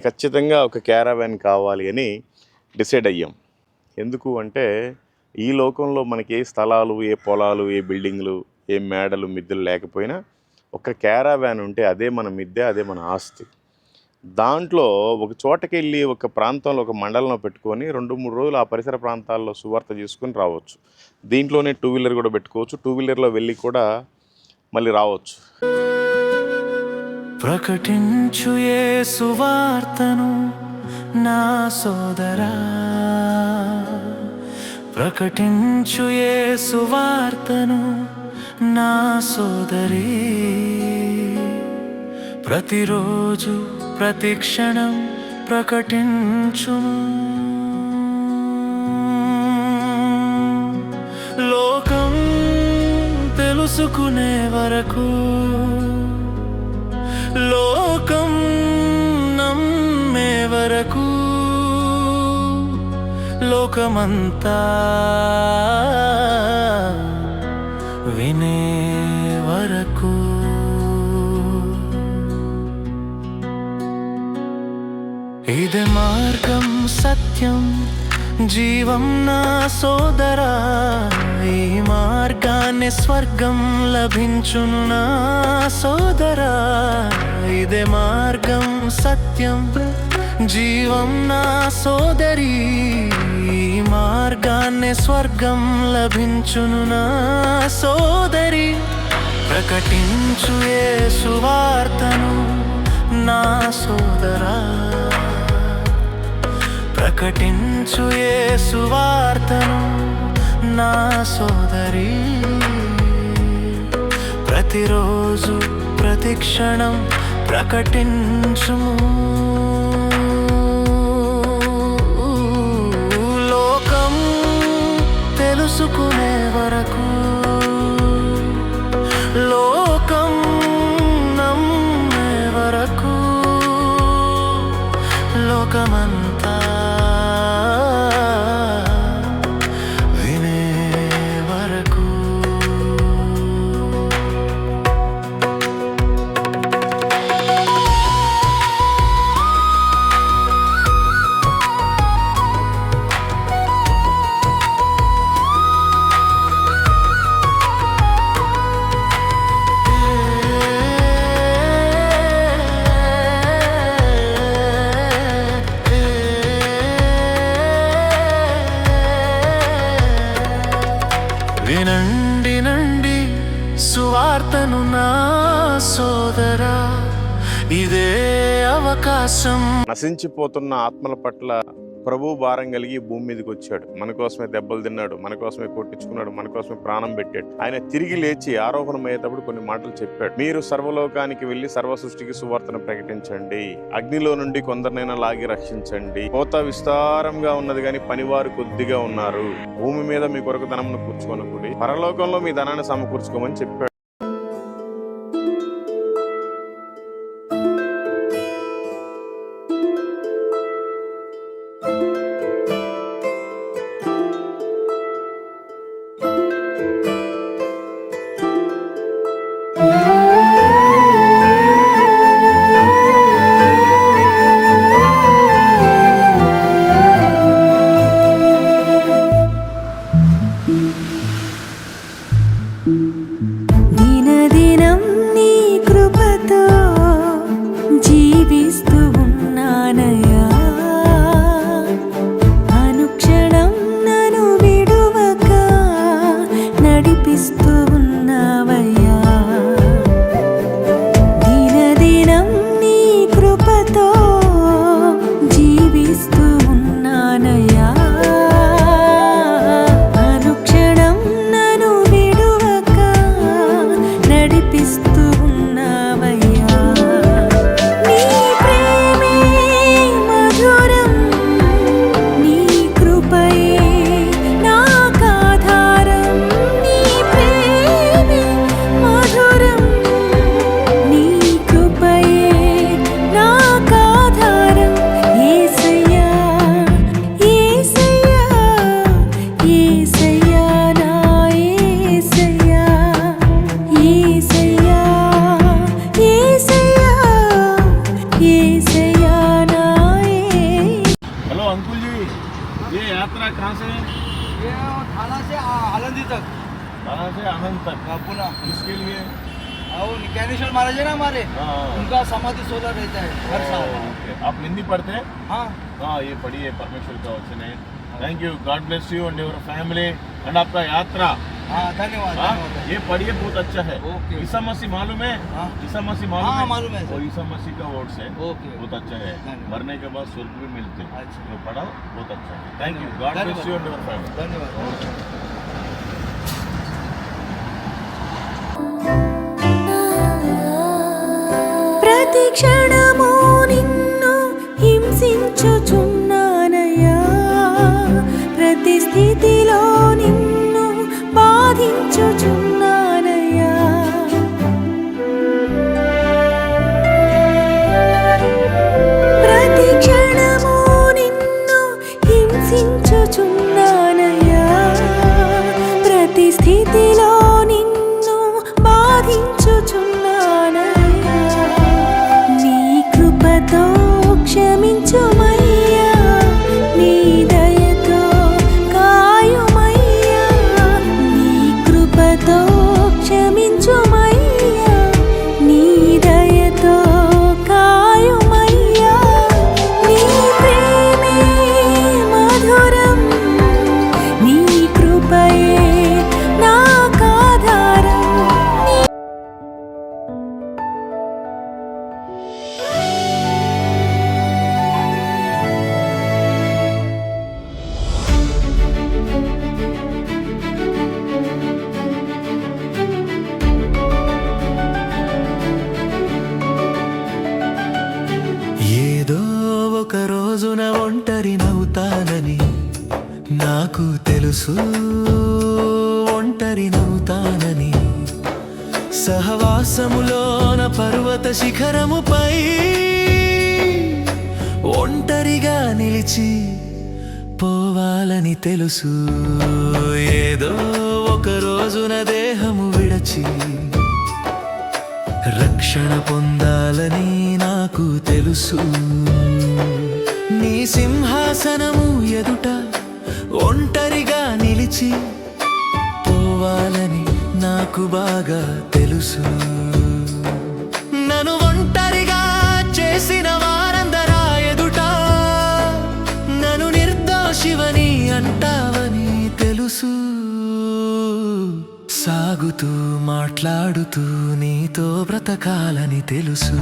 ఖచ్చితంగా ఒక క్యారావాన్ కావాలి అని డిసైడ్ అయ్యాం. ఎందుకు అంటే ఈ లోకంలో మనకి ఏ స్థలాలు, ఏ పొలాలు, ఏ బిల్డింగ్లు, ఏ మేడలు, మిద్దెలు లేకపోయినా ఒక క్యారావాన్ ఉంటే అదే మన మిద్దె, అదే మన ఆస్తి. దాంట్లో ఒక చోటకెళ్ళి ఒక ప్రాంతంలో ఒక మండలంలో పెట్టుకొని 2-3 రోజులు ఆ పరిసర ప్రాంతాల్లో సువార్త చేసుకొని రావచ్చు. దీంట్లోనే 2 వీలర్ కూడా పెట్టుకోవచ్చు. 2 వీలర్లో వెళ్ళి కూడా మళ్ళీ రావచ్చు. ప్రకటించు యేసు వార్తను నా సోదరా, ప్రకటించు యేసు వార్తను నా సోదరి. ప్రతిరోజు ప్రతి క్షణం ప్రకటించుము. లోకం తెలుసుకునే వరకు, లోకం నమ్మే వరకు, లోకమంతా వినే వరకు. ఇదే మార్గం, సత్యం, జీవం నా సోదరా. ఈ మార్గాన్ని స్వర్గం లభించును నా సోదరా. ఇదే మార్గం, సత్యం, జీవం నా సోదరి. ఈ మార్గాన్ని స్వర్గం లభించును నా సోదరి. ప్రకటించు యేసు వార్తను నా సోదరా, ప్రకటించు యేసు వార్తను నా సోదరి. ప్రతిరోజు ప్రతి క్షణం ప్రకటించుము. లోకం తెలుసుకునే వరకు, లోకం నమ్మే వరకు, లోకమంతా వినే వరకు. వినండి నండి సువార్తను నా సోదరా, ఇదే అవకాశం. నశించిపోతున్న ఆత్మల పట్ల ప్రభు భారం కలిగి భూమి మీదకి వచ్చాడు. మన కోసమే దెబ్బలు తిన్నాడు, మన కోసమే కొట్టించుకున్నాడు, మన కోసమే ప్రాణం పెట్టాడు. ఆయన తిరిగి లేచి ఆరోహణమయ్యేటప్పుడు కొన్ని మాటలు చెప్పాడు. మీరు సర్వలోకానికి వెళ్ళి సర్వ సృష్టికి సువార్తను ప్రకటించండి. అగ్నిలో నుండి కొందరినైనా లాగి రక్షించండి. కోత విస్తారంగా ఉన్నది కానీ పనివారు కొద్దిగా ఉన్నారు. భూమి మీద మీ కొరకు ధనమును కూర్చుకొనకుడి, పరలోకంలో మీ ధనాన్ని సమకూర్చుకోమని చెప్పాడు. यात्रा कहाँ से है? ये थाना से आलंदी तक कहाँ से आनंद तक? पुणे। किसके लिए? वो ज्ञानेश्वर महाराज है ना हमारे, हाँ। उनका समाधि 16 रहता है हर साल। ओके। आप हिंदी पढ़ते हैं? हाँ हाँ, ये पढ़िए परमेश्वर का वचन है। Thank you, God bless you and your family and आपका यात्रा। हाँ धन्यवाद हाँ, धन्यवाद। ये पढ़िए, बहुत अच्छा है। ओके। ईसा मसीह मालूम है? हाँ। ईसा मसीह मालूम हाँ, है? मालूम है, सर। वो ईसा मसीह का वर्ड्स है। ओके। बहुत अच्छा है। धन्यवाद। मरने के बाद स्वर्ग भी मिलते हैं। अच्छा। तो पढ़ा, बहुत अच्छा है। Thank you, God bless you and your family. धन्यवाद। ప్రతి క్షణము నిన్ను హింసించుచున్నానయ్యా, ప్రతి స్థితిలో నిన్ను బాధించుచున్నానయ్యా. ప్రతి క్షణము నిన్ను హింసించుచున్నానయ్యా, ప్రతి స్థితిలో నిన్ను బాధించుచున్నానయ్యా. నీ కృపతో క్షమించుమయ్యా, నీ దయతో కాయుమయ్యా. నీ కృపతో క్షమించుమయ్యా, నీ దయతో కాయుమయ్యా. నీ ప్రేమే మధురం, నీ కృపయే నాకాధారం. ఏదో ఒక రోజున ఒంటరినవుతానని నాకు తెలుసు, ఒంటరినవుతానని. సహవాసములోన పర్వత శిఖరముపై ఒంటరిగా నిలిచి పోవాలని తెలుసు. ఏదో ఒక రోజున దేహము విడచి రక్షణ పొందాలని నాకు తెలుసు. నీ సింహాసనము ఎదుట ఒంటరిగా నిలిచి పోవాలని నాకు బాగా తెలుసు. నన్ను ఒంటరిగా చేసిన వారందరా ఎదుట నన్ను నిర్దోషివని అంటావని తెలుసు. సాగుతూ మాట్లాడుతూ నీతో బ్రతకాలని తెలుసు.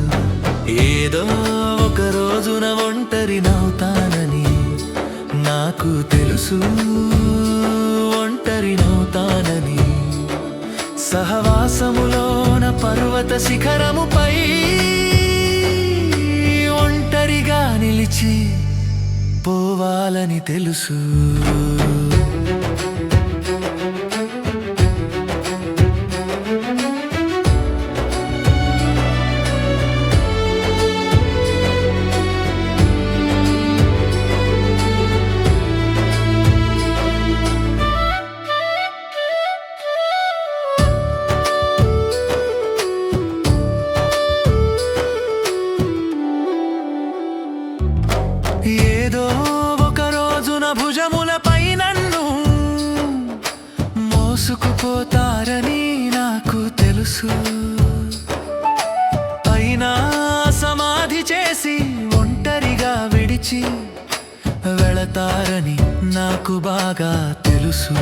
ఏదో ఒక రోజున ఒంటరినవుతానని నాకు తెలుసు, ఒంటరినవుతానని. సహవాసములోన పర్వత శిఖరముపై ఒంటరిగా నిలిచి పోవాలని తెలుసు. ఏదో ఒక రోజున భుజములపై నన్ను మోసుకుపోతారని నాకు తెలుసు. అయినా సమాధి చేసి ఒంటరిగా విడిచి వెళతారని నాకు బాగా తెలుసు.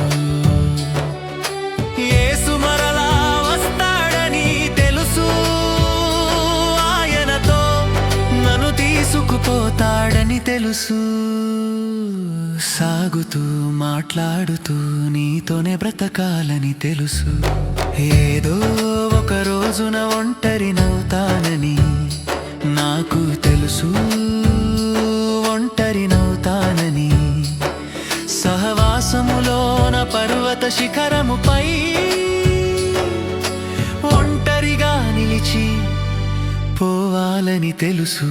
యేసు మరలా వస్తాడని తెలుసు. ఆయనతో నన్ను తీసుకుపోతాడని తెలుసు. సాగుతూ మాట్లాడుతూ నీతోనే బ్రతకాలని తెలుసు. ఏదో ఒక రోజున ఒంటరినవుతానని నాకు తెలుసు, ఒంటరినవుతానని. సహవాసములోన పర్వత శిఖరముపై ఒంటరిగా నిలిచి పోవాలని తెలుసు.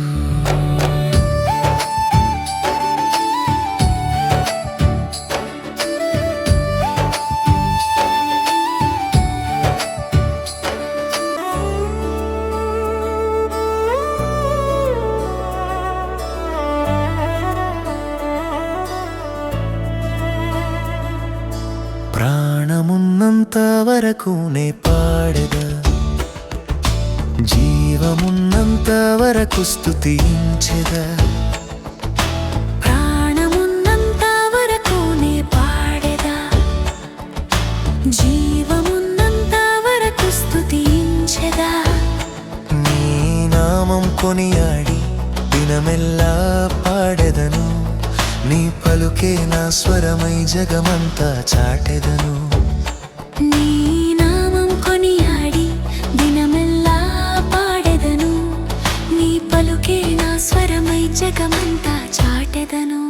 జీవమున్నంత వరకు నే పాడెదా జీవమున్నంత వరకు స్తుతించెదా ప్రాణమున్నంత వరకు నే పాడెదా జీవమున్నంత వరకు స్తుతించెదా నీ నామం కొనియాడి దినమెల్లా పాడెదను నీ పలుకే నా స్వరమై జగమంతా చాటెదను నీ నామం కొనియాడి దినమెల్లా పాడెదను నీ పలుకే నా స్వరమై జగమంతా చాటెదను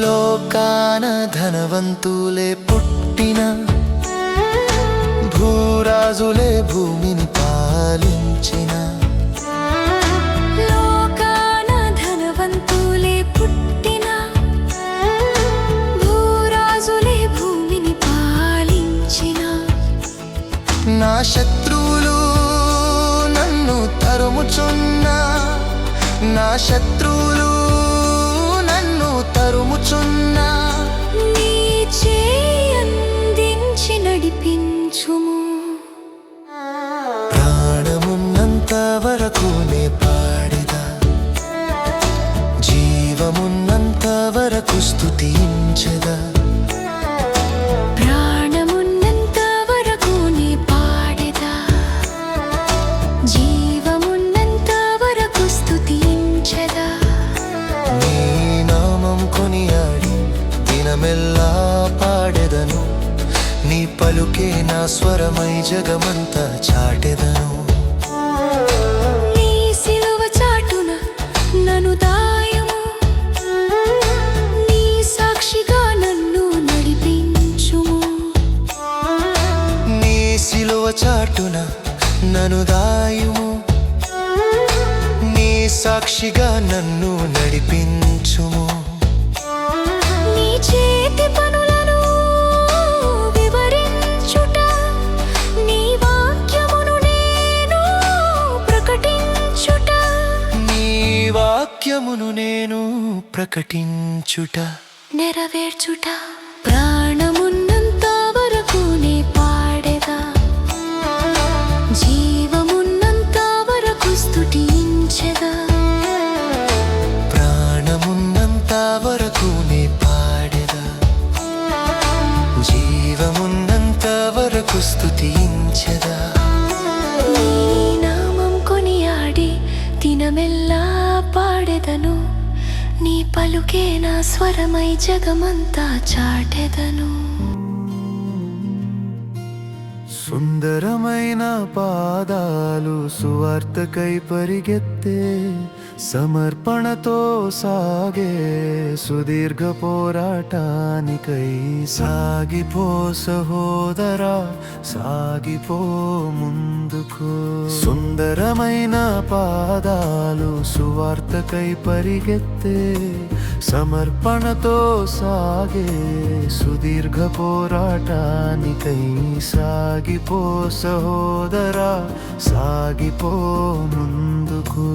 లోకాన ధనవంతులే పుట్టిన భూరాజులే భూమిని పాలించిన లోకాన ధనవంతులే పుట్టిన భూరాజులే భూమిని పాలించిన నా శత్రువులు నన్ను తరుముచున్నా నా శత్రువులు నన్ను తరుముచున్నా నీ చేయి అందించి నడిపించుము ప్రాణమున్నంత వరకు నే పాడెదా జీవమున్నంత వరకు స్తుతించెదా ప్రాణమున్నంత వరకు నే పాడెదా జీవమున్నంత వరకు స్తుతించెదా నీ నామం కొనియాడి దినమెల్లా పాడెదను నీ పలుకే నా స్వరమై జగమంతా చాటెదను నీ సిలువ చాటున నన్ను దాయము నీ సాక్షిగా నన్ను నడిపించుము నీ సిలువ చాటున నన్ను దాయుము నీ సాక్షిగా నన్ను నడిపించుము నీ చేతి పనులను వివరించుట నీ వాక్యమును నేను ప్రకటించుట నీ వాక్యమును నేను ప్రకటించుట నెరవేర్చుట ప్రాణమున్నంత వరకు నే పాడెదా జీవమున్నంత వరకు స్తుతించెదా ప్రాణమున్నంత వరకు నే పాడెదా జీవమున్నంత వరకు స్తుతించెదా నీ నామం కొనియాడి దినమెల్లా పాడెదను నీ పలుకే నా స్వరమై జగమంతా చాటెదను సుందరమైన పాదాలు సువార్తకై పరిగెత్తే సమర్పణతో సాగే సుదీర్ఘ పోరాటానికై సాగిపో సహోదరా సాగిపో ముందుకు సుందరమైన పాదాలు సువార్తకై పరిగెత్తే సమర్పణతో సాగే సుదీర్ఘ పోరాటానికై సాగిపో సహోదరా సాగిపో ముందుకు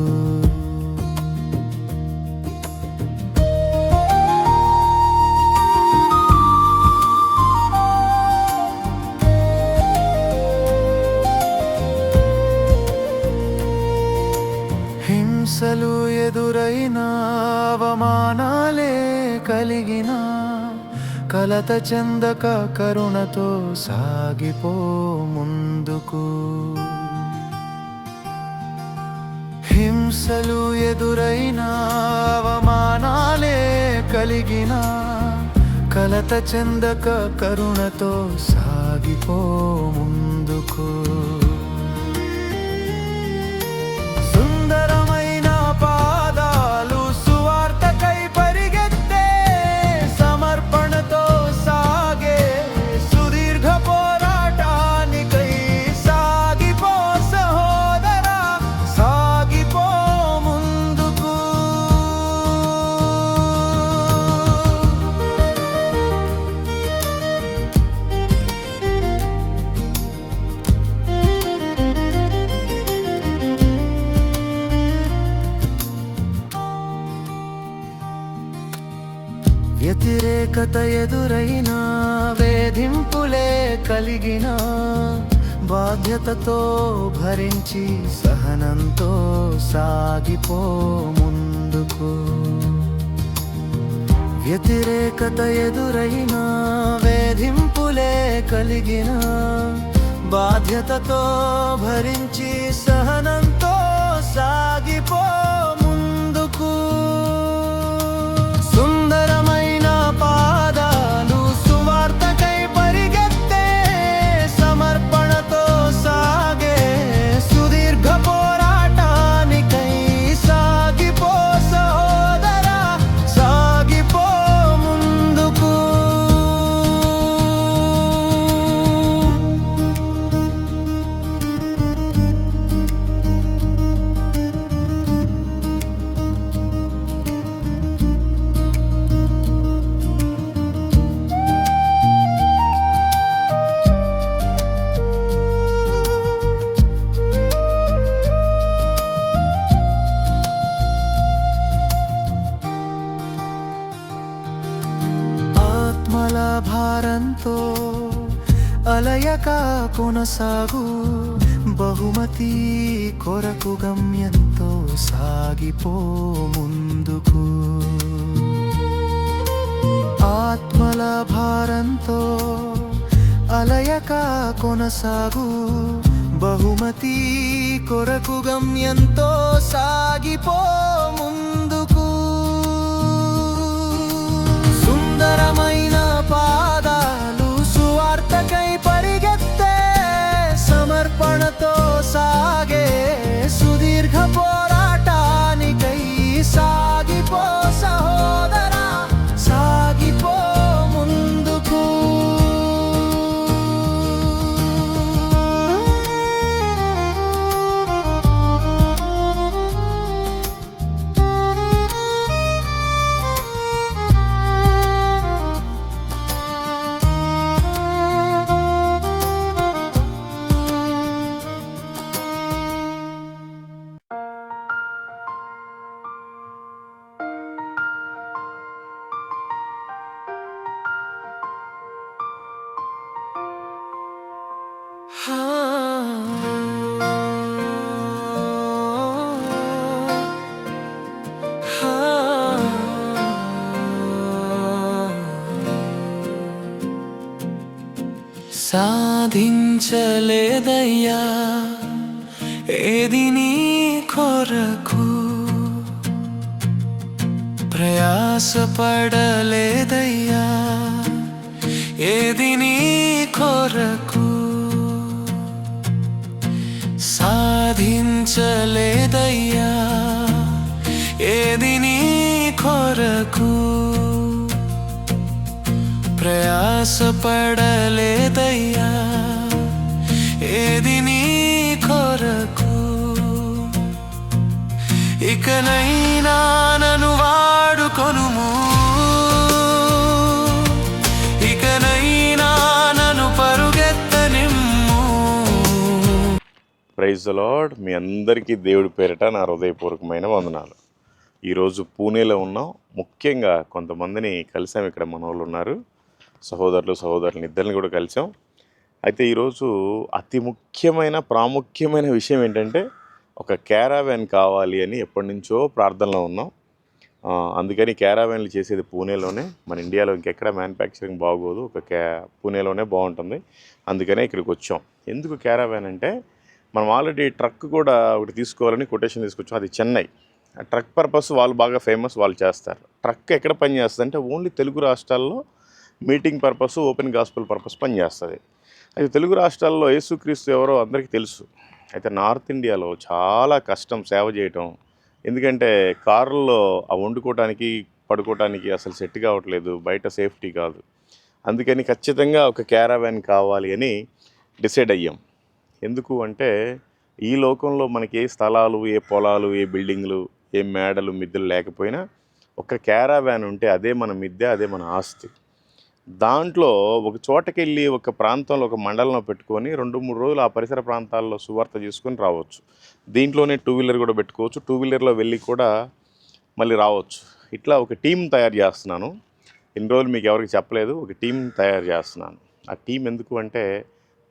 హింసలు ఎదురైన అవమానాలే కలిగిన కలత చెందక కరుణతో సాగిపో ముందుకు హింసలు ఎదురైన అవమానాలే కలిగిన కలత చెందక కరుణతో సాగిపో ముందుకు సుందరమైన పాదాలు సువార్తకై పరిగెత్తే సమర్పణతో సాగే సుదీర్ఘ పోరాటానికై సాగిపో సహోదరా సాగిపో ముందుకు వ్యతిరేకత ఎదురైనా వేధింపులే కలిగిన బాధ్యతతో భరించి సహనంతో సాగిపో ముందుకు. వ్యతిరేకత ఎదురైనా వేధింపులే కలిగిన బాధ్యతతో భరించి సహనంతో సాగిపో ముందుకు. సుందరమైన పాదాలు సువార్తకై పరిగెత్తే సమర్పణతో సాగే సుదీర్ఘ పోరాటానికై సాగిపో సహోదరా, సాగిపో ముందుకు. ఆత్మల భారంతో అలయక కొనసాగు బహుమతి కొరకు గమ్యంతో సాగిపో ముందుకు. ఆత్మల భారంతో అలయక కొనసాగు బహుమతి కొరకు గమ్యంతో సాగిపో ముందుకు. సుందరమైన పాదాలు సువార్తకై పరిగెత్తే సమర్పణతో సాగే సుదీర్ఘ పోరాటానికై సాగిపో సహోదరా, సాగిపో ముందుకు. సాధించలేదయ్యా ఏది నీ కొరకు, ప్రయాసపడలేదయ్యా ఏది నీ కొరకు, సాధించలేదయ్యా ఏది నీ కొరకు, ప్రయాసపడలేదయ్యా ఏది నీ కొరకు. ఇకనైనా నన్ను వాడుకొనుము, ఇకనైనా నన్ను పరుగెత్తనిమ్ము. Praise the Lord. మీ అందరికీ దేవుడి పేరిట నా హృదయపూర్వకమైన వందనాలు. ఈరోజు పూణేలో ఉన్నాం. ముఖ్యంగా కొంతమందిని కలిసాం. ఇక్కడ మన వాళ్ళు ఉన్నారు, సహోదరులు సహోదరులను ఇద్దరిని కూడా కలిసాం. అయితే ఈరోజు అతి ముఖ్యమైన ప్రాముఖ్యమైన విషయం ఏంటంటే ఒక క్యారావాన్ కావాలి అని ఎప్పటి నుంచో ప్రార్థనలో ఉన్నాం. అందుకని క్యారావాన్లు చేసేది పూణేలోనే, మన ఇండియాలో ఇంకెక్కడ మ్యానుఫ్యాక్చరింగ్ బాగోదు, పూణేలోనే బాగుంటుంది. అందుకనే ఇక్కడికి వచ్చాం. ఎందుకు క్యారావాన్ అంటే మనం ఆల్రెడీ ట్రక్ కూడా ఒకటి తీసుకోవాలని కొటేషన్ తీసుకొచ్చాం. అది చెన్నై. ఆ ట్రక్ పర్పస్ వాళ్ళు బాగా ఫేమస్, వాళ్ళు చేస్తారు. ట్రక్ ఎక్కడ పని చేస్తుంది అంటే ఓన్లీ తెలుగు రాష్ట్రాల్లో meeting purpose, open gospel purpose పనిచేస్తుంది. అయితే తెలుగు రాష్ట్రాల్లో యేసుక్రీస్తు ఎవరో అందరికీ తెలుసు. అయితే నార్త్ ఇండియాలో చాలా కష్టం సేవ చేయటం. ఎందుకంటే కారుల్లో ఆ వండుకోవడానికి పడుకోవడానికి అసలు సెట్ కావట్లేదు, బయట సేఫ్టీ కాదు. అందుకని ఖచ్చితంగా ఒక క్యారావాన్ కావాలి అని డిసైడ్ అయ్యాం. ఎందుకు అంటే ఈ లోకంలో మనకి ఏ స్థలాలు, ఏ పొలాలు, ఏ బిల్డింగ్లు, ఏ మేడలు, మిద్దెలు లేకపోయినా ఒక క్యారావాన్ ఉంటే అదే మన మిద్దె, అదే మన ఆస్తి. దాంట్లో ఒక చోటకెళ్ళి ఒక ప్రాంతంలో ఒక మండలంలో పెట్టుకొని 2-3 రోజులు ఆ పరిసర ప్రాంతాల్లో సువార్త చేసుకొని రావచ్చు. దీంట్లోనే 2 వీలర్ కూడా పెట్టుకోవచ్చు. 2 వీలర్లో వెళ్ళి కూడా మళ్ళీ రావచ్చు. ఇట్లా ఒక టీం తయారు చేస్తున్నాను. ఇన్ని రోజులు మీకు ఎవరికి చెప్పలేదు, ఒక టీం తయారు చేస్తున్నాను. ఆ టీం ఎందుకు అంటే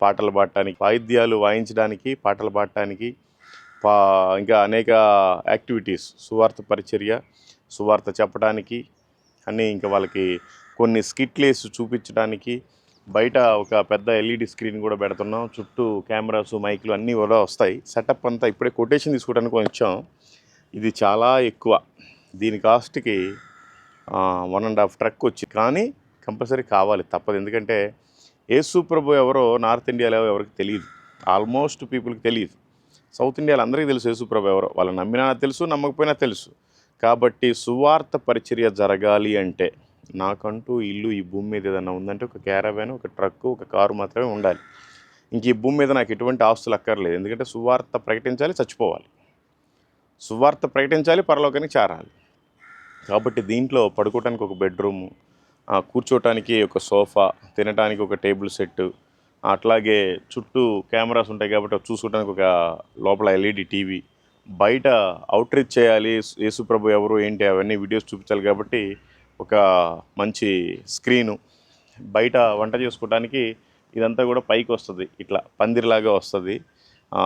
పాటలు పాడటానికి, వాయిద్యాలు వాయించడానికి, పాటలు పాడటానికి, ఇంకా అనేక యాక్టివిటీస్, సువార్త పరిచర్య, సువార్త చెప్పడానికి అన్నీ, ఇంకా వాళ్ళకి కొన్ని స్కిట్లేసి చూపించడానికి బయట ఒక పెద్ద ఎల్ఈడి స్క్రీన్ కూడా పెడుతున్నాం. చుట్టూ కెమెరాస్, మైకులు అన్నీ కూడా వస్తాయి. సెటప్ అంతా ఇప్పుడే కొటేషన్ తీసుకోవడానికి వచ్చాం. ఇది చాలా ఎక్కువ, దీని కాస్ట్కి 1.5 ట్రక్ వచ్చి, కానీ కంపల్సరీ కావాలి, తప్పదు. ఎందుకంటే యేసు ప్రభు ఎవరో నార్త్ ఇండియాలో ఎవరికి తెలియదు, ఆల్మోస్ట్ పీపుల్కి తెలియదు. సౌత్ ఇండియాలో అందరికీ తెలుసు యేసు ప్రభు ఎవరో, వాళ్ళు నమ్మినా తెలుసు, నమ్మకపోయినా తెలుసు. కాబట్టి సువార్త పరిచర్య జరగాలి అంటే నాకంటూ ఇల్లు ఈ భూమి మీద ఏదైనా ఉందంటే ఒక క్యారవాన్, ఒక ట్రక్కు, ఒక కారు మాత్రమే ఉండాలి. ఇంక ఈ భూమి మీద నాకు ఎటువంటి ఆస్తులు అక్కర్లేదు. ఎందుకంటే సువార్త ప్రకటించాలి, చచ్చిపోవాలి. సువార్త ప్రకటించాలి, పరలోకానికి చేరాలి. కాబట్టి దీంట్లో పడుకోవటానికి ఒక బెడ్రూము, కూర్చోటానికి ఒక సోఫా, తినడానికి ఒక టేబుల్ సెట్టు, అట్లాగే చుట్టూ కెమెరాస్ ఉంటాయి కాబట్టి చూసుకోవడానికి ఒక లోపల ఎల్ఈడి టీవీ, బయట అవుట్రీచ్ చేయాలి, యేసుప్రభు ఎవరు ఏంటి అవన్నీ వీడియోస్ చూపించాలి కాబట్టి ఒక మంచి స్క్రీను, బయట వంట చేసుకోవడానికి ఇదంతా కూడా పైకి వస్తుంది, ఇట్లా పందిరిలాగా వస్తుంది,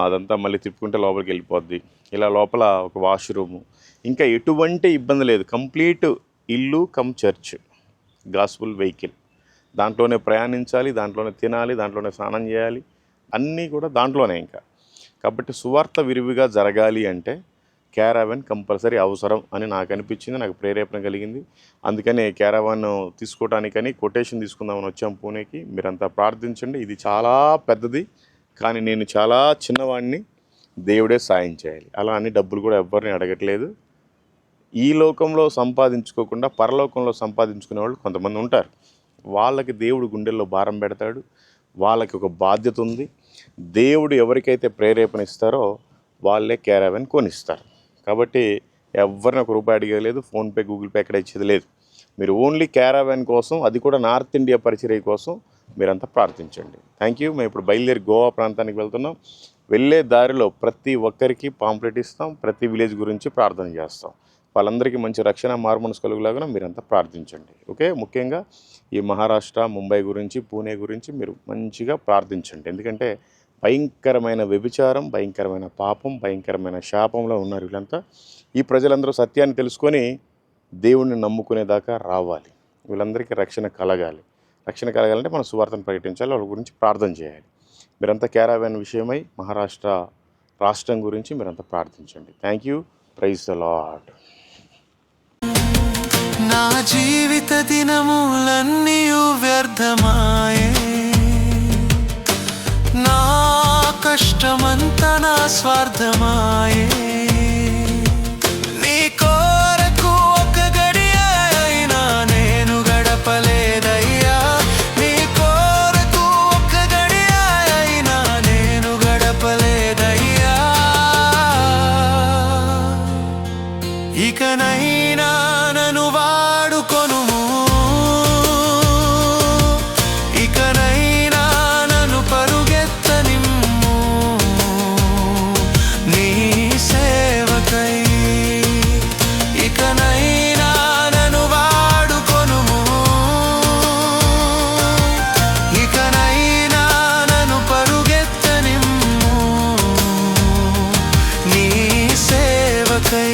అదంతా మళ్ళీ తిప్పుకుంటే లోపలికి వెళ్ళిపోద్ది. ఇలా లోపల ఒక వాష్రూము, ఇంకా ఎటువంటి ఇబ్బంది లేదు. కంప్లీట్ ఇల్లు కమ్ చర్చ్, గాస్పుల్ వెహికల్, దాంట్లోనే ప్రయాణించాలి, దాంట్లోనే తినాలి, దాంట్లోనే స్నానం చేయాలి, అన్నీ కూడా దాంట్లోనే. ఇంకా కాబట్టి సువార్త విరివిగా జరగాలి అంటే క్యారవాన్ కంపల్సరీ అవసరం అని నాకు అనిపించింది, నాకు ప్రేరేపణ కలిగింది. అందుకని క్యారవాన్ తీసుకోవడానికని కొటేషన్ తీసుకుందామని వచ్చాం పూణేకి. మీరంతా ప్రార్థించండి. ఇది చాలా పెద్దది, కానీ నేను చాలా చిన్నవాడిని, దేవుడే సాయం చేయాలి. అలా అని డబ్బులు కూడా ఎవరిని అడగట్లేదు. ఈ లోకంలో సంపాదించుకోకుండా పరలోకంలో సంపాదించుకునే వాళ్ళు కొంతమంది ఉంటారు. వాళ్ళకి దేవుడు గుండెల్లో భారం పెడతాడు, వాళ్ళకి ఒక బాధ్యత ఉంది. దేవుడు ఎవరికైతే ప్రేరేపణ ఇస్తారో వాళ్ళే క్యారవాన్ కొనిస్తారు. కాబట్టి ఎవరిని ఒక రూపాయి అడిగలేదు, ఫోన్పే, గూగుల్ పే ఎక్కడ ఇచ్చేది లేదు. మీరు ఓన్లీ క్యారవాన్ కోసం, అది కూడా నార్త్ ఇండియా పరిచర్య కోసం మీరంతా ప్రార్థించండి. Thank you. మేము ఇప్పుడు బయలుదేరి గోవా ప్రాంతానికి వెళ్తున్నాం. వెళ్ళే దారిలో ప్రతి ఒక్కరికి పాంప్లెట్ ఇస్తాం, ప్రతి విలేజ్ గురించి ప్రార్థన చేస్తాం. వాళ్ళందరికీ మంచి రక్షణ, మార్మనసు కలుగులాగా మీరంతా ప్రార్థించండి. ఓకే, ముఖ్యంగా ఈ మహారాష్ట్ర, ముంబై గురించి, పూణే గురించి మీరు మంచిగా ప్రార్థించండి. ఎందుకంటే భయంకరమైన వ్యభిచారం, భయంకరమైన పాపం, భయంకరమైన శాపంలో ఉన్నారు వీళ్ళంతా. ఈ ప్రజలందరూ సత్యాన్ని తెలుసుకొని దేవుణ్ణి నమ్ముకునేదాకా రావాలి. వీళ్ళందరికీ రక్షణ కలగాలి. రక్షణ కలగాలంటే మనం సువార్తను ప్రకటించాలి, వాళ్ళ గురించి ప్రార్థన చేయాలి. మీరంతా క్యారవాన్ విషయమై మహారాష్ట్ర రాష్ట్రం గురించి మీరంతా ప్రార్థించండి. Thank you. Praise the lord. నా జీవిత దినములన్నీయు వ్యర్థమాయే, నా కష్టమంతా నా స్వార్థమాయే. నీ కొరకు ఒక గడియ అయినా నేను గడపలేదయ్యా, నీ కొరకు ఒక గడియ అయినా నేను గడపలేదయ్యా. ఇకనైనా నన్ను వాడుకొనుము, ఇకనైనా నన్ను పరుగెత్తనిమ్ము, నీ సేవకై. ఇకనైనా నన్ను వాడుకొనుము, ఇకనైనా నన్ను పరుగెత్తనిమ్ము, నీ సేవకై.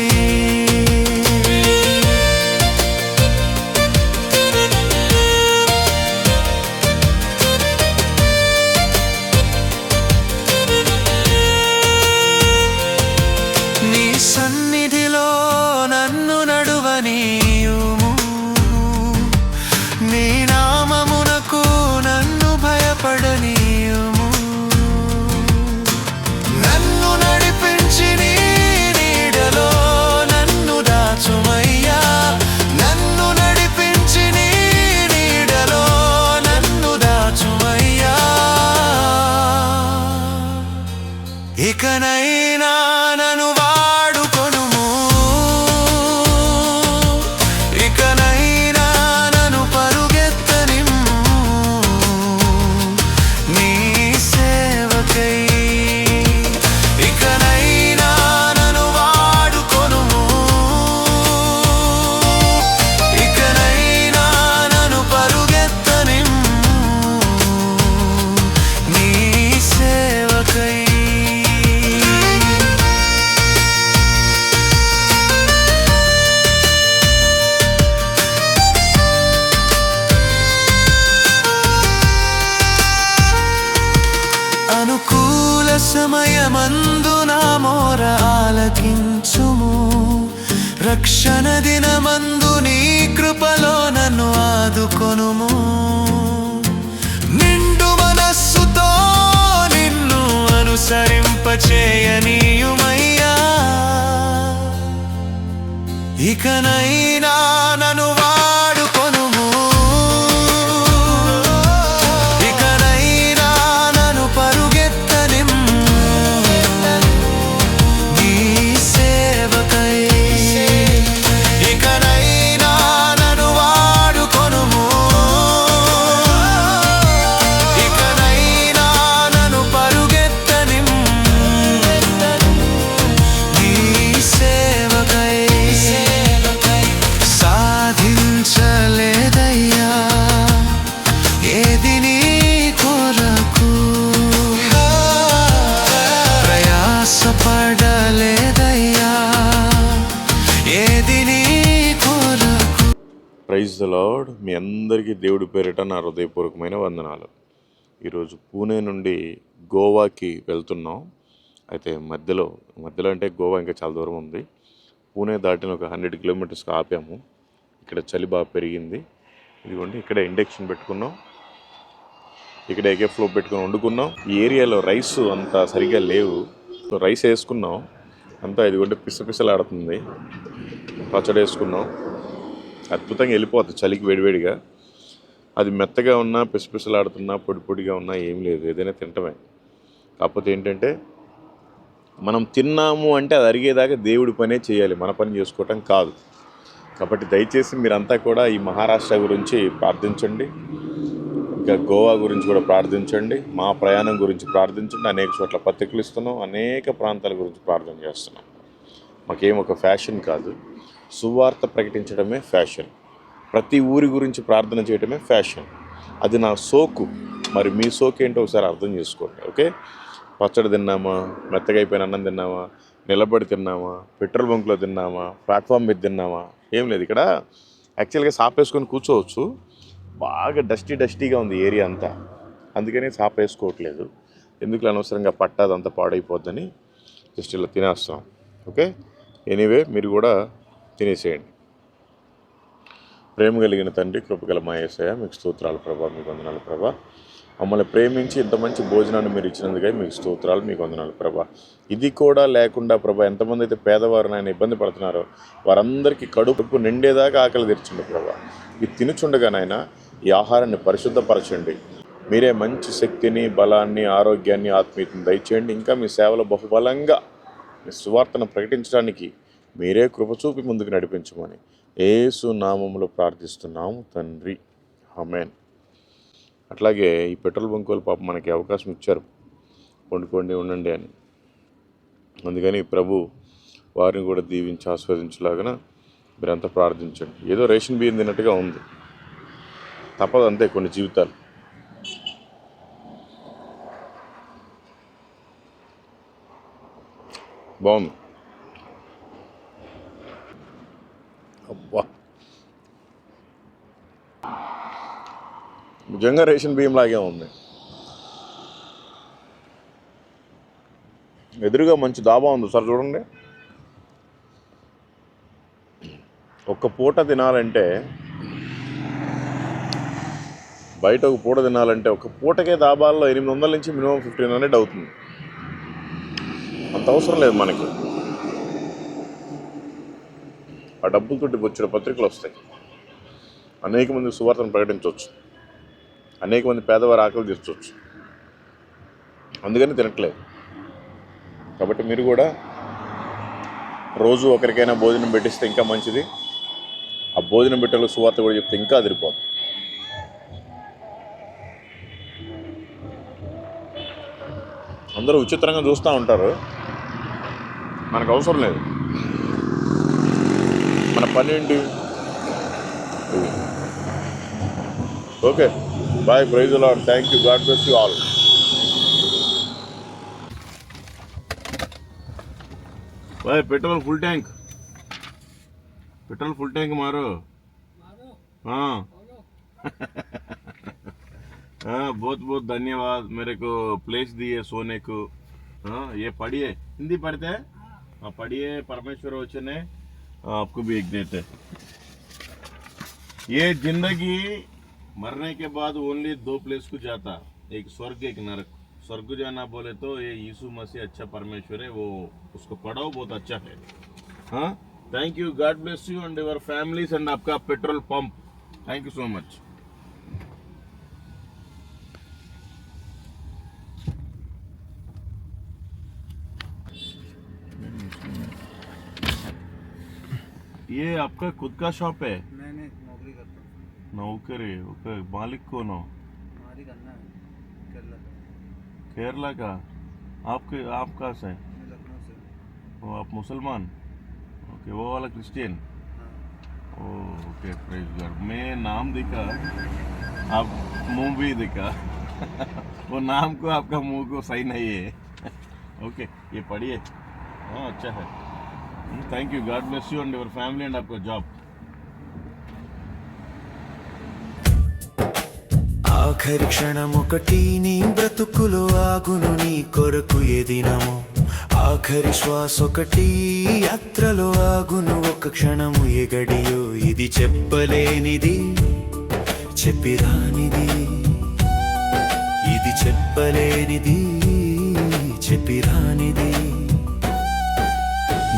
నీ సన్నిధిలో నన్ను నడువనీయుము, నీ నామమునకు నన్ను భయపడనీయుము. నన్ను నడిపించి నీ నీడలో నన్ను దాచుమయ్యా, నన్ను నడిపించి నీ నీడలో నన్ను దాచుమయ్యా. ఇకనైనా నన్ను వాడుకొనుము, ఇకనైనా నన్ను పరుగెత్తనిమ్ము, నీ సేవకై. ఇకనైనా నన్ను వాడుకొనుము, ఇకనైనా సమయమందు నా మోర ఆలకించుము. రక్షణ దినమందు నీ కృపలో నన్ను ఆదుకొనుము. నిండు మనస్సుతో నిన్ను అనుసరింపచేయనీయుమయ్యా. ఇకనైనా నన్ను వాడుకొనుము. ఇకనైనా నన్ను పరుగెత్తనిమ్ము. నీ సేవకై ఇకనైనా నన్ను వాడుకొనుము. ఇకనైనా నన్ను పరుగెత్తనిమ్ము. నీ సేవకై సాధించలేదయ్యా ఏది నీ కొరకు. ప్రయాసపడలేదయ్యా ఏది నీ కొరకు. Praise the Lord. మీ అందరికీ దేవుడి పేరిట నా హృదయపూర్వకమైన వందనాలు. ఈరోజు పూణే నుండి గోవాకి వెళ్తున్నాం. అయితే మధ్యలో అంటే గోవా ఇంకా చాలా దూరం ఉంది. పూణే దాటిన ఒక 100 కిలోమీటర్స్కి ఆపాము. ఇక్కడ చలి బాగా పెరిగింది. ఇదిగోండి ఇక్కడ ఇండక్షన్ పెట్టుకున్నాం. ఇక్కడ ఏకే ఫ్లో పెట్టుకుని వండుకున్నాం. ఈ ఏరియాలో రైస్ అంతా సరిగా లేవు. సో రైస్ వేసుకున్నాం అంతా. ఇదిగోండి పిసపిసలాడుతుంది. పచ్చడి వేసుకున్నాం. అద్భుతంగా వెళ్ళిపోతుంది చలికి వేడివేడిగా. అది మెత్తగా ఉన్నా పిసపిసలాడుతున్నా పొడి పొడిగా ఉన్నా ఏం లేదు, ఏదైనా తింటమే. కాకపోతే ఏంటంటే మనం తిన్నాము అంటే అది అరిగేదాకా దేవుడి పనే చేయాలి, మన పని చేసుకోవటం కాదు. కాబట్టి దయచేసి మీరంతా కూడా ఈ మహారాష్ట్ర గురించి ప్రార్థించండి, ఇంకా గోవా గురించి కూడా ప్రార్థించండి, మా ప్రయాణం గురించి ప్రార్థించండి. అనేక చోట్ల పత్రికలు ఇస్తున్నాం, అనేక ప్రాంతాల గురించి ప్రార్థన చేస్తున్నాం. మాకేం ఒక ఫ్యాషన్ కాదు, సువార్త ప్రకటించడమే ఫ్యాషన్. ప్రతి ఊరి గురించి ప్రార్థన చేయడమే ఫ్యాషన్. అది నా సోకు. మరి మీ సోకు ఏంటో ఒకసారి అర్థం చేసుకోండి. ఓకే, పచ్చడి తిన్నామా, మెత్తగా అయిపోయిన అన్నం తిన్నామా, నిలబడి తిన్నామా, పెట్రోల్ బంక్లో తిన్నామా, ప్లాట్ఫామ్ మీద తిన్నామా, ఏం లేదు. ఇక్కడ యాక్చువల్గా సాపేసుకొని కూర్చోవచ్చు. బాగా డస్టీగా ఉంది ఏరియా అంతా, అందుకని సాపేసుకోవట్లేదు. ఎందుకు అనవసరంగా పట్టాదంతా పాడైపోద్దని జస్ట్ ఇలా తినేస్తాం. ఓకే, ఎనీవే మీరు కూడా తినేసేయండి. ప్రేమ కలిగిన తండ్రి, కృపగల మా యేసయ్య, మీకు స్తోత్రాలు ప్రభా, మీకు వందనాలు ప్రభా. మమ్మల్ని ప్రేమించి ఇంత మంచి భోజనాన్ని మీరు ఇచ్చినందుకే మీకు స్తోత్రాలు, మీకు వందనాలు ప్రభా. ఇది కూడా లేకుండా ప్రభా, ఎంతమంది అయితే పేదవారు నాయన ఇబ్బంది పడుతున్నారో వారందరికీ కడుపు నిండేదాకా ఆకలి తీర్చండి ప్రభా. ఇది తినుచుండగా నాయన ఈ ఆహారాన్ని పరిశుద్ధపరచండి. మీరే మంచి శక్తిని, బలాన్ని, ఆరోగ్యాన్ని, ఆత్మీయతను దయచేయండి. ఇంకా మీ సేవలో బహుబలంగా మీ సువార్తను ప్రకటించడానికి మీరే కృప చూపి ముందుకు నడిపించమని యేసు నామములో ప్రార్థిస్తున్నాము తండ్రి, ఆమేన్. అట్లాగే ఈ పెట్రోల్ బంక్ వాళ్ళు పాపం మనకి అవకాశం ఇచ్చారు, వండుకోండి ఉండండి అని. అందుకని ప్రభు వారిని కూడా దీవించి ఆస్వాదించలాగా మీరంతా ప్రార్థించండి. ఏదో రేషన్ బియ్యం తిన్నట్టుగా ఉంది, తప్పదు అంతే కొన్ని జీవితాలు. బాగుంది. అబ్బా, నిజంగా రేషన్ బియ్యం లాగే ఉంది. ఎదురుగా మంచి దాబా ఉంది సార్, చూడండి. ఒక్క పూట తినాలంటే, బయట ఒక పూట తినాలంటే ఒక పూటకే దాబాల్లో 800 నుంచి మినిమం 1500 అవుతుంది. అంత అవసరం లేదు మనకి. ఆ డబ్బులతోటి వచ్చిన పత్రికలు వస్తాయి, అనేక మంది సువార్తను ప్రకటించవచ్చు, అనేక మంది పేదవారి ఆకలి తీర్చవచ్చు. అందుకని తినట్లేదు. కాబట్టి మీరు కూడా రోజు ఒకరికైనా భోజనం పెట్టిస్తే ఇంకా మంచిది. ఆ భోజనం పెట్టేలో సువార్త కూడా చెప్తే ఇంకా అదిరిపోతుంది. అందరూ విచిత్రంగా చూస్తూ ఉంటారు, మనకు అవసరం లేదు. మన పని ఏంటి? Okay, bye, praise the lord, thank you, God bless you all. Bye, petrol full tank मारो। हाँ हाँ, बहुत बहुत धन्यवाद मेरे को प्लेस दिए सोने को। हाँ ये पढ़िए हिंदी पढ़ते हैं हाँ पढ़िए परमेश्वर वचन है आपको भी एक देते हैं। ये जिंदगी मरने के बाद ओनली दो प्लेस को जाता, एक स्वर्ग एक नरक। स्वर्ग जाना बोले तो ये यीशु मसीह अच्छा परमेश्वर है, वो उसको पढ़ाओ बहुत अच्छा है। हाँ thank you, God bless you and your families and आपका petrol pump. Thank you so much. ये आपका खुद का शॉप है? नहीं नौकरी करता हूँ। नौकरी ओके, मालिक कौन हो? हमारी करना है केरला का। केरला का? आप कहाँ से हैं? मैं लखनऊ से हूँ। वो आप मुसलमान? ओके, वो वाला क्रिश्चियन? हाँ। Okay praise God. मैं नाम दिखा, आप मुंह भी दिखा वो नाम को आपका मुंह को सही नहीं है ओके ये पढ़िए। हाँ अच्छा है, thank you, God bless you and your family and आपका जॉब। ఆఖరి క్షణమొకటి నీ బ్రతుకులో ఆగును నీ కొరకు ఏ దినము ఆఖరి శ్వాస ఒకటి యాత్రలో ఆగును ఒక క్షణము ఏ గడియో ఇది చెప్పలేనిది చెప్పిరానిది ఇది చెప్పలేనిది చెప్పిరానిది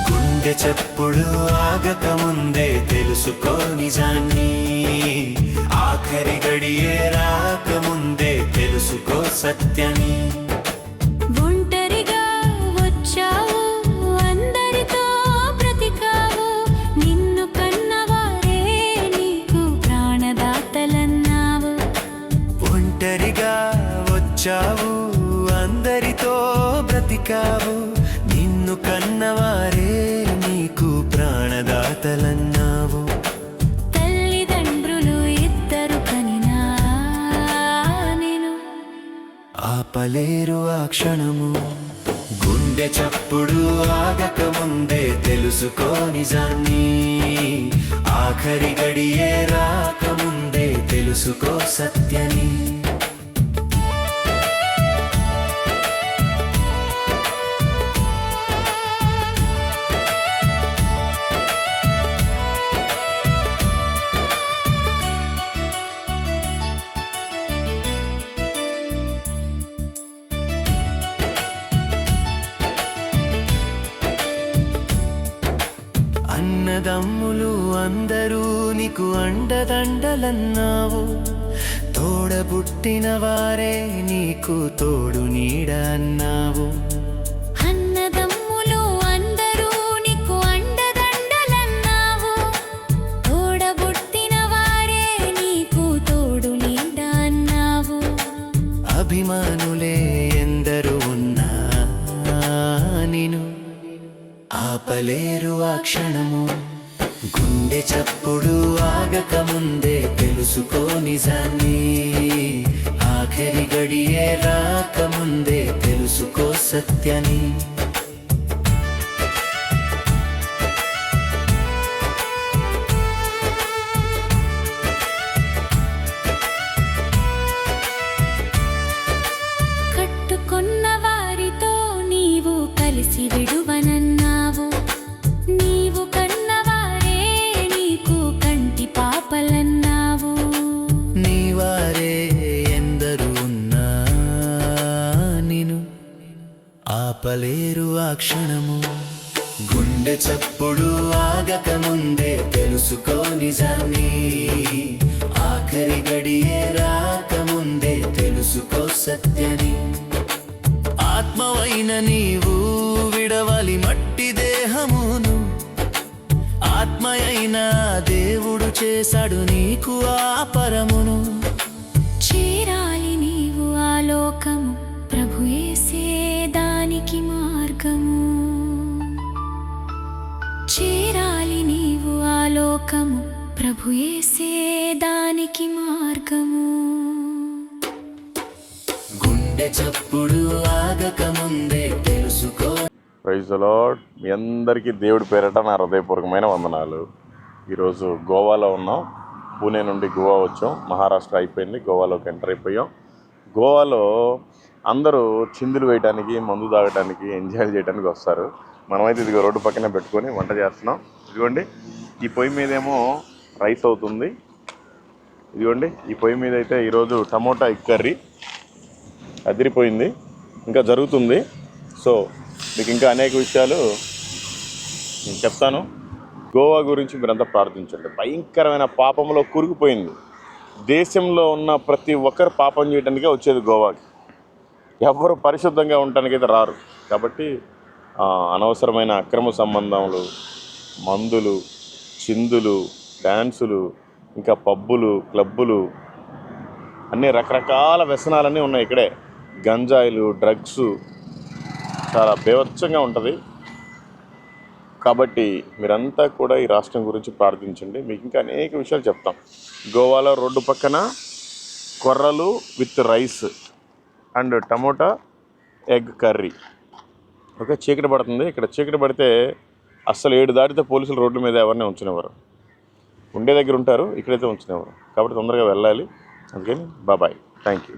గుండె చప్పుడు ఆగక ముందే తెలుసుకో నిజాన్ని ఆఖరి గడియే రాకముందే తెలుసుకో సత్యాన్ని ఒంటరిగా వచ్చావు అందరితో బ్రతికావు నిన్ను కన్నవారే నీకు ప్రాణదాతలన్నావు ఒంటరిగా వచ్చావు అందరితో బ్రతికావు నిన్ను కన్నవారే నీకు ప్రాణదాతలన్నావు తల్లిదండ్రులు ఇద్దరు కనినా నేను ఆపలేరు ఆ క్షణము గుండె చప్పుడు ఆగక ముందే తెలుసుకో నిజాన్ని ఆఖరి గడియే రాకముందే తెలుసుకో సత్యాన్ని అన్నదమ్ములు అందరూ నీకు అండదండలన్నావు తోడబుట్టిన వారే నీకు తోడు నీడ అన్నావు అన్నదమ్ములు అందరూ నీకు అండదండలన్నావు తోడబుట్టిన వారే నీకు తోడు నీడ అన్నావు అభిమానులే ఎందరు ఉన్నా నిన్ను ఆపలేరు ఆ క్షణము గుండె చప్పుడు ఆగక ముందే తెలుసుకో నిజాన్ని ఆఖరి గడియే రాకముందే తెలుసుకో సత్యాన్ని కట్టుకున్న వారితో నీవు కలిసి విడువనన్నావు నీవు కన్నవారే నీకు కంటి పాపలన్నావు నీ వారే ఎందరు ఉన్నా నిన్ను ఆపలేరు ఆ క్షణము గుండె చప్పుడు ఆగక ముందే తెలుసుకో నిజాన్ని ఆఖరి గడియే రాకముందే తెలుసుకో సత్యాన్ని ఆత్మవైన నీవు విడవాలి మట్టి దేహమును ఆత్మయైన దేవుడు చేశాడు నీకు ఆ పరమును చేరాలి నీవు ఆ లోకము ప్రభు యేసే దానికి మార్గము చేరాలి నీవు ఆ లోకము ప్రభు యేసే దానికి మార్గము గుండె చప్పుడు ఆగక ముందే తెలుసుకో ప్రైజ్ ది లార్డ్. మీ అందరికీ దేవుడి పేరట నా హృదయపూర్వకమైన వందనాలు. ఈరోజు గోవాలో ఉన్నాం. పూణే నుండి గోవా వచ్చాం. మహారాష్ట్ర అయిపోయింది, గోవాలోకి ఎంటర్ అయిపోయాం. గోవాలో అందరూ చిందులు వేయడానికి, మందు తాగడానికి, ఎంజాయ్ చేయడానికి వస్తారు. మనమైతే ఇదిగో రోడ్డు పక్కనే పెట్టుకొని వంట చేస్తున్నాం. ఇదిగోండి ఈ పొయ్యి మీదేమో రైస్ అవుతుంది. ఇదిగోండి ఈ పొయ్యి మీద అయితే ఈరోజు టమోటా ఎగ్ కర్రీ అదిరిపోయింది, ఇంకా జరుగుతుంది. సో మీకు ఇంకా అనేక విషయాలు నేను చెప్తాను. గోవా గురించి మీరంతా ప్రార్థించండి. భయంకరమైన పాపంలో కూరుకుపోయింది. దేశంలో ఉన్న ప్రతి ఒక్కరు పాపం చేయడానికే వచ్చేది గోవాకి. ఎవరు పరిశుద్ధంగా ఉండటానికైతే రారు. కాబట్టి అనవసరమైన అక్రమ సంబంధములు, మందులు, చిందులు, డ్యాన్సులు, ఇంకా పబ్బులు, క్లబ్బులు, అన్నీ రకరకాల వ్యసనాలన్నీ ఉన్నాయి ఇక్కడే. గంజాయిలు, డ్రగ్స్, చాలా బీభత్సంగా ఉంటుంది. కాబట్టి మీరంతా కూడా ఈ రాష్ట్రం గురించి ప్రార్థించండి. మీకు ఇంకా అనేక విషయాలు చెప్తాం. గోవాలో రోడ్డు పక్కన కొర్రలు with rice and tomato egg curry. Okay, చీకటి పడుతుంది. ఇక్కడ చీకటి పడితే అస్సలు 7 దాటితే పోలీసులు రోడ్ల మీద ఎవరిని ఉంచినవారు, ఉండే దగ్గర ఉంటారు, ఇక్కడైతే ఉంచినవారు. కాబట్టి తొందరగా వెళ్ళాలి. అందుకని బాయ్, థ్యాంక్ యూ.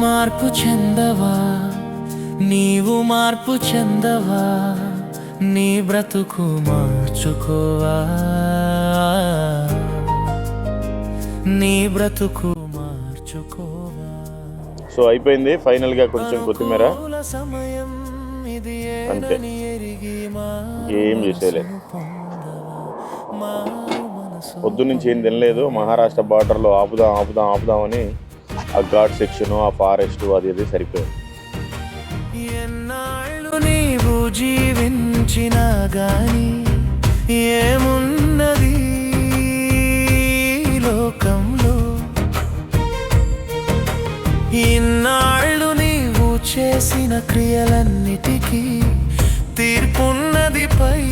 మార్పు చెందవా, నీవు మార్పు చెందవా, నీ బ్రతుకు మార్చుకోవా, నీ బ్రతుకు మార్చుకోవా. సో అయిపోయింది ఫైనల్గా. కొంచెం కొత్తిమీర అంతే, ఏం చేసేయలేదు. పొద్దున్నుంచి ఏం తినలేదు. మహారాష్ట్ర బార్డర్లో ఆపుదామని ఆ ఘాట్ సెక్షన్, ఆ ఫారెస్ట్, అది సరిపోయింది. ఎన్నాళ్ళు నీవు జీవించినా గాని ఏమున్నది లోకంలో, ఇన్నాళ్ళు నీవు చేసిన క్రియలన్నిటికీ తీర్పున్నది పై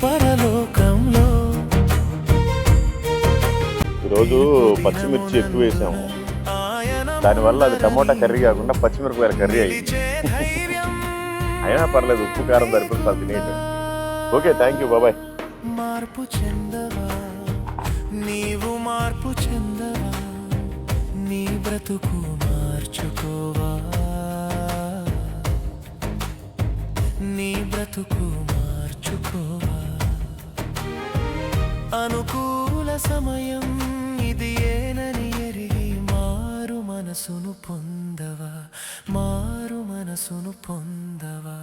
పరలోకంలో. ఈరోజు పచ్చిమిర్చి ఎక్కువ వేసాము, దానివల్ల అది టమోటా కర్రీ కాకుండా పచ్చిమిరపకాయల కర్రీ అయింది. అయినా పర్లేదు, ఉప్పు కారం సరిపోతుంది తినేయటం. Okay, thank you, bye. మార్పు చెందవా, నీవు మార్పు చెందవా, నీ బ్రతుకు మార్చుకోవా, నీ బ్రతుకు మార్చుకోవా. అనుకూల సమయం ఇది ఏనని ఎరిగి మారు మనసును పొందవా, మారు మనసును పొందవా.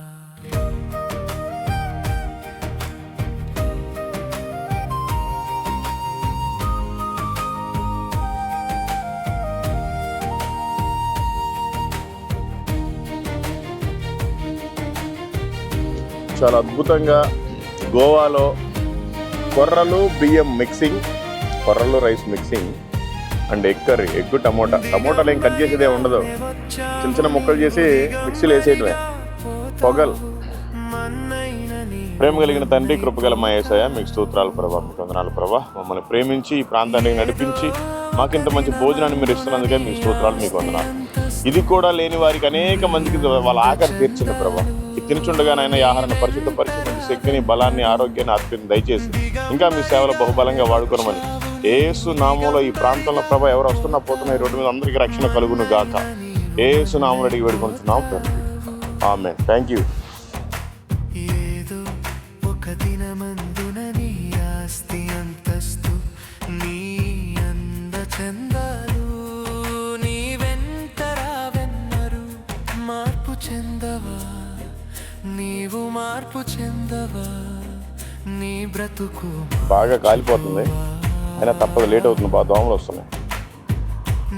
చాలా అద్భుతంగా గోవాలో కొర్రలు బియ్యం మిక్సింగ్, కొర్రలు rice mixing and egg curry, egg టమోటాలు ఏం కట్ చేసేదే ఉండదు, చిన్న చిన్న ముక్కలు చేసి మిక్సీలో వేసేయటమే. పొగల్. ప్రేమ కలిగిన తండ్రి, కృపగల మా యేసయ్య, మీకు స్తోత్రాలు ప్రభా, మీకు వందనాలు ప్రభా. మమ్మల్ని ప్రేమించి ఈ ప్రాంతానికి నడిపించి మాకింత మంచి భోజనాన్ని మీరు ఇస్తున్నందుకే మీకు స్తోత్రాలు, మీకు వందనాలు. ఇది కూడా లేని వారికి అనేక మందికి వాళ్ళ ఆకలి తీర్చింది ప్రభా. ఇది తినుచుండగానైనా ఈ ఆహారాన్ని పరిశుద్ధపరిచి శక్తిని, బలాన్ని, ఆరోగ్యాన్ని, ఆత్మీయతను దయచేసి ఇంకా మీ సేవలో బహుబలంగా వాడుకోనమని యేసు నామంలో ఈ ప్రాంతంలో ప్రభా ఎవరు వస్తున్నా పోతున్నా ఈ రోడ్డు మీద అందరికీ రక్షణ కలుగును గాక. యేసు నామంలో అడిగి వేడుకుంటున్నాం తండ్రి, ఆమేన్. Thank you. ఏదో ఒక దినమందున నీ ఆస్తి అంతస్తు, నీ అందచందాలు నీ వెంట రావెన్నరు. మార్పు చెందవా, నీవు మార్పు చెందవా, నీ బ్రతుకు బాగా కాలిపోతుంది, అయినా తప్పదు, లేట్ అవుతుంది, బాగా దోమలు వస్తున్నాయి.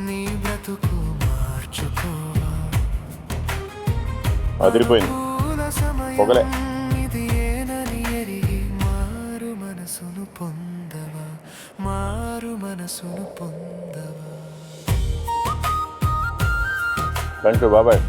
నీ బ్రతుకు మార్చుకోవా. అదిరిపోయింది, పొగలే. ఇది ఏనని ఎరిగి మారు మనసును పొందవా, మారు మనసును పొందవా. థ్యాంక్ యూ, బాబాయ్.